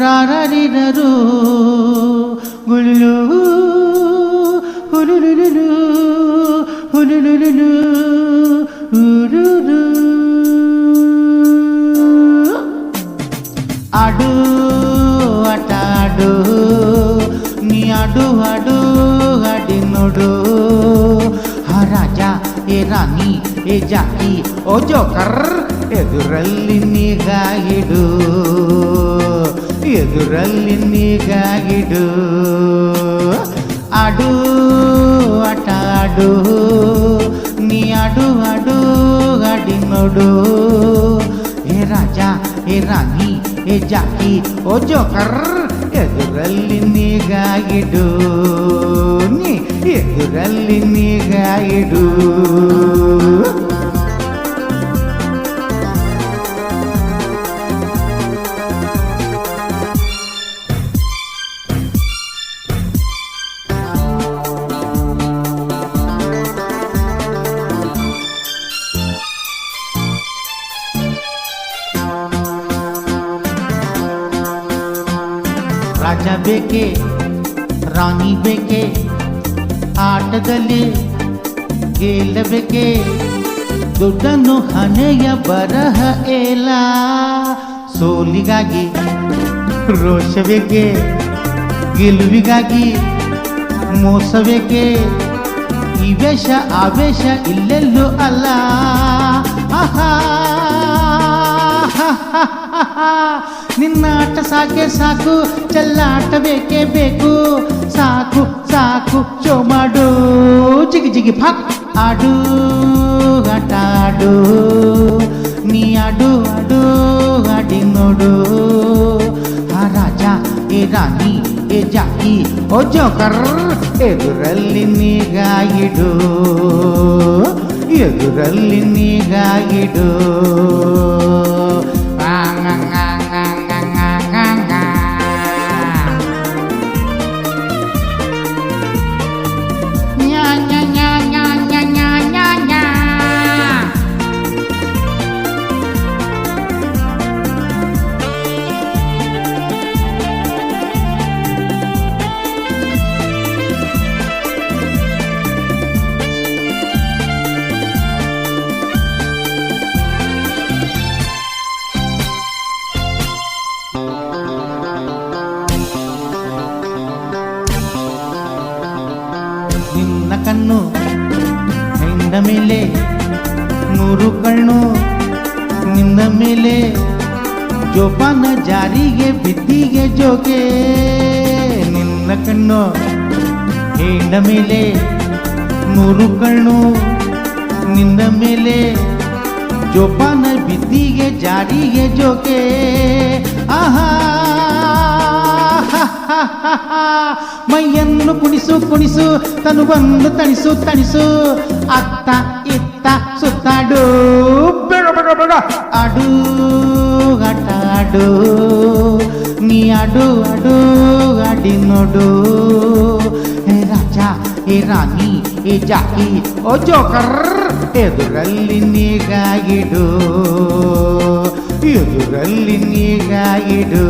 ರಾರರಿದರು ಗುಳು ಹುಲುಲುಲು ಹುಲುಲುಲು ಹುಲುಲು ಆಡು ಆಟ ಆಡು ನೀ ಆಡು ಆಡು ಆಡಿ ನೋಡು ಆ ರಾಜ ಏ ರಾಣಿ ಏ ಜಾಕಿ ಓ ಜೋಕರ್ ಎದುರಲ್ಲಿ ನಿಗಾಗಿಡು ಎದುರಲ್ಲಿ ನಿಗಾಗಿಡು ಆಡು ಆಟ ಆಡು ನೀ ಆಡು ಆಡು ಆಡಿ ನೋಡು ಹೇ ರಾಜ ಹೇ ರಾಣಿ ಹೇ ಜಾಕಿ ಓ ಜೋಕರ್ ಎದುರಲ್ಲಿ ನಿಗಾಗಿಡು ನೀ ಎದುರಲ್ಲಿ ನಿಗಾಗಿಡು ರಾಜ ಬೇಕೆ ರಾಣಿ ಬೇಕೆ ಆಟದಲ್ಲಿ ಗೆಲ್ಲಬೇಕೆ ದುಡ್ಡನ್ನು ಹಣೆಯ ಬರಹ ಏಲ ಸೋಲಿಗಾಗಿ ರೋಷಬೇಕೆ ಗೆಲುವಿಗಾಗಿ ಮೋಸಬೇಕೆ ಈ ವೇಷ ಆವೇಶ ಇಲ್ಲೆಲ್ಲೂ ಅಲ್ಲ ಆಹಾ ನಿನ್ನಾಟ ಸಾಕೆ ಸಾಕು ಚೆಲ್ಲಾಟ ಬೇಕೇ ಬೇಕು ಸಾಕು ಸಾಕು ಶೋ ಮಾಡು ಜಿಗಿ ಜಿಗಿ ಫಾಕ್ ಆಡು ಆಟ ಆಡು ನೀ ಆಡು ಆಡು ಆಡಿ ನೋಡು ಆ ರಾಜ ಏ ರಾಣಿ ಏ ಜಾಕಿ ಓ ಜೋಕರ್ ಎದುರಲ್ಲಿ ನಿಗಾಗಿಡು ಎದುರಲ್ಲಿ ನಿಗಾಗಿಡು ನಿನ್ನ ಕಣ್ಣು ಹೆಂಡ ಮೇಲೆ ನೂರು ಕಣ್ಣು ನಿನ್ನ ಮೇಲೆ ಜೋಪಾನ ಜಾರಿಗೆ ಬಿದ್ದಿಗೆ ಜೋಗೆ ನಿನ್ನ ಕಣ್ಣು ಹೆಂಡ ಮೇಲೆ ನೂರು ಕಣ್ಣು ನಿನ್ನ ಮೇಲೆ ಜೋಪಾನ ಬಿದ್ದಿಗೆ ಜಾರಿಗೆ ಜೋಗೆ ಆಹಾ ಮೈಯನ್ನು ಕುಣಿಸು ಕುಣಿಸು ತನುವನ್ನು ತಣಿಸು ತಣಿಸು ಅತ್ತ ಇತ್ತ ಸುತ್ತಾಡು ಬೇಡ ಬೇಡ ಬೇಡ ಆಡು ಆಟ ಆಡು ನೀ ಆಡು ಆಡು ಆಡಿ ನೋಡು ಹೇ ರಾಜ ಹೇ ರಾಣಿ ಹೇ ಜಾಕಿ ಓ ಜೋಕರ್ ಎದುರಲ್ಲಿ ನಿಗಾಗಿಡು ಎದುರಲ್ಲಿ ನಿಗಾಗಿಡು